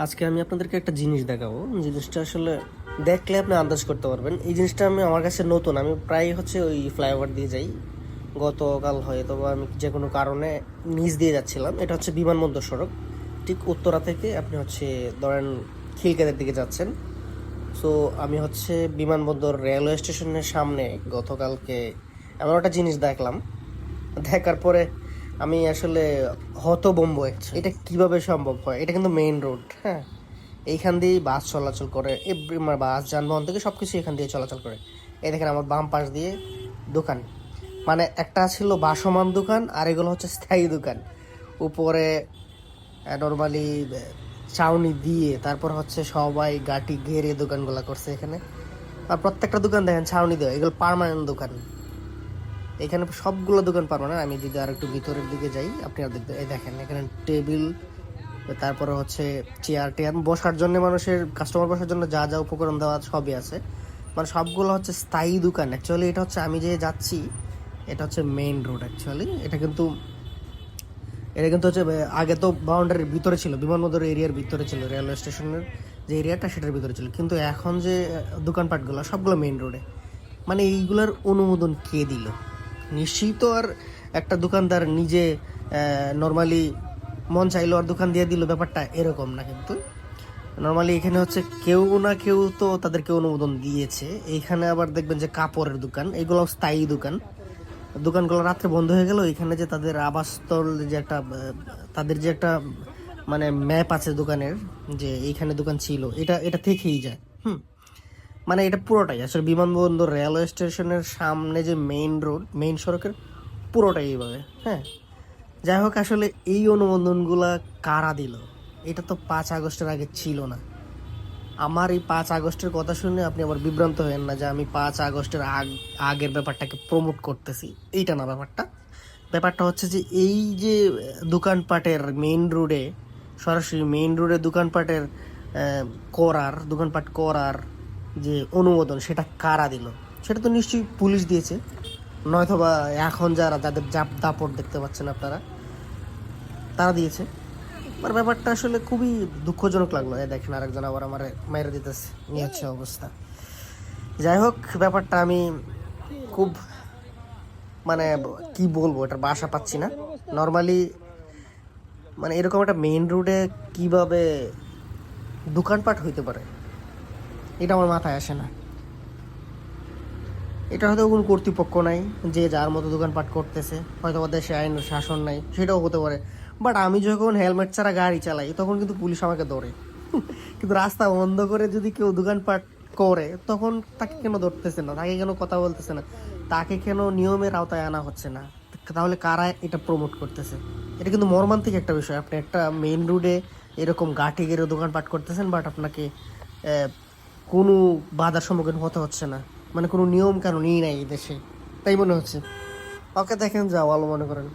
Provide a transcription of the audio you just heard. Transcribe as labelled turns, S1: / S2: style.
S1: আজকে আমি আপনাদেরকে একটা জিনিস দেখাবো। জিনিসটা আসলে দেখলে আপনি আন্দাজ করতে পারবেন। এই জিনিসটা আমার কাছে নতুন। আমি প্রায় ওই ফ্লাইওভার দিয়ে যাই। গতকাল হয়তো বা আমি যে কোনো কারণে নিচ দিয়ে যাচ্ছিলাম। এটা হচ্ছে বিমানবন্দর সড়ক। ঠিক উত্তরা থেকে আপনি ধরেন খিলগাঁওয়ের দিকে যাচ্ছেন। সো আমি বিমানবন্দর রেলওয়ে স্টেশনের সামনে গতকালকে এমন একটা জিনিস দেখলাম। দেখার পরে আমি আসলে হতভম্ব। এটা কিভাবে সম্ভব হয়? এটা কিন্তু মেইন রোড, হ্যাঁ। এইখান দিয়েই বাস চলাচল করে, মানে বাস যানবাহন থেকে সব কিছু এখান দিয়ে চলাচল করে। এই দেখেন আমার বাম পাশ দিয়ে দোকান, মানে একটা ছিল ভাসমান দোকান আর এগুলো হচ্ছে স্থায়ী দোকান। উপরে নর্মালি ছাউনি দিয়ে তারপর সবাই গাটি ঘেরে দোকানগুলা করছে এখানে। আর প্রত্যেকটা দোকান দেখেন ছাউনি দেওয়া, এগুলো পার্মানেন্ট দোকান। এখানে সবগুলো দোকান পার্মানেন্ট। আমি যদি আর একটু ভিতরের দিকে যাই আপনি আর দেখবেন, এই দেখেন এখানে টেবিল, তারপরে চেয়ার টেয়ার বসার জন্য, মানুষের কাস্টমার বসার জন্য যা যা উপকরণ দেওয়া সবই আছে। মানে সবগুলো স্থায়ী দোকান। অ্যাকচুয়ালি এটা আমি যে যাচ্ছি, এটা মেইন রোড। অ্যাকচুয়ালি এটা কিন্তু আগে তো বাউন্ডারির ভিতরে ছিল, বিমানবন্দর এরিয়ার ভিতরে ছিল, রেলওয়ে স্টেশনের যে এরিয়াটা সেটার ভিতরে ছিল। কিন্তু এখন যে দোকানপাটগুলো সবগুলো মেইন রোডে। মানে এইগুলোর অনুমোদন কে দিল? নিশ্চয়ই তো আর একটা দোকানদার নিজে নর্মালি মন চাইলো আর দোকান দিয়ে দিল, ব্যাপারটা এরকম না। কিন্তু নর্মালি এখানে কেউ না কেউ তো তাদেরকে অনুমোদন দিয়েছে। এইখানে আবার দেখবেন যে কাপড়ের দোকান, এগুলো স্থায়ী দোকান। দোকানগুলো রাত্রে বন্ধ হয়ে গেল, এখানে যে তাদের আবাসস্থল যে একটা তাদের যে একটা মানে ম্যাপ আছে দোকানের, যে এইখানে দোকান ছিল, এটা এটা থেকেই যায়। মানে এটা পুরোটাই আসলে বিমানবন্দর রেলওয়ে স্টেশনের সামনে যে মেইন রোড, মেইন সড়কের পুরোটাই এইভাবে, হ্যাঁ। যাই হোক, আসলে এই অনুমোদনগুলা কারা দিল? এটা তো 5 আগস্টের আগে ছিল না। আমার এই 5 আগস্টের কথা শুনে আপনি আবার বিভ্রান্ত হবেন না যে আমি 5 আগস্টের আগের ব্যাপারটাকে প্রমোট করতেছি, এইটা না। ব্যাপারটা যে এই যে দোকানপাটের মেইন রোডে, সরাসরি মেইন রোডে দোকানপাট করার যে অনুমোদন, সেটা কারা দিল? সেটা তো নিশ্চয়ই পুলিশ দিয়েছে, নয়তোবা এখন যাদের দাপট দেখতে পাচ্ছেন আপনারা, তারা দিয়েছে। আমার ব্যাপারটা আসলে খুবই দুঃখজনক লাগলো। দেখেন আরেকজন আবার আমার মেরে দিতেছে, নিয়ে হচ্ছে অবস্থা। যাই হোক, ব্যাপারটা আমি খুব মানে কি বলবো, এটার বাসা পাচ্ছি না। নর্মালি মানে এরকম একটা মেইন রোডে কিভাবে দোকানপাট হইতে পারে, এটা আমার মাথায় আসে না। এটা হয়তো কোনো কর্তৃপক্ষ নাই, যে যার মতো দোকানপাট করতেছে, হয়তো দেশে আইন শাসন নাই, সেটাও হতে পারে। বাট আমি যখন হেলমেট ছাড়া গাড়ি চালাই তখন কিন্তু পুলিশ আমাকে ধরে। কিন্তু রাস্তা বন্ধ করে যদি কেউ দোকানপাট করে, তখন তাকে কেন ধরতেছে না? তাকে কেন কথা বলতেছে না? তাকে কেন নিয়মের আওতায় আনা হচ্ছে না? তাহলে কারা এটা প্রমোট করতেছে? এটা কিন্তু মর্মান্তিক একটা বিষয়। আপনি একটা মেইন রোডে এরকম গাটি গেড়ে দোকানপাট করতেছেন, বাট আপনাকে কোনো বাধার সম্মুখীন হতে হচ্ছে না। মানে কোনো নিয়ম কানুনই নাই এই দেশে, তাই মনে হচ্ছে। ওকে, দেখেন, যাও ভালো মনে করেন।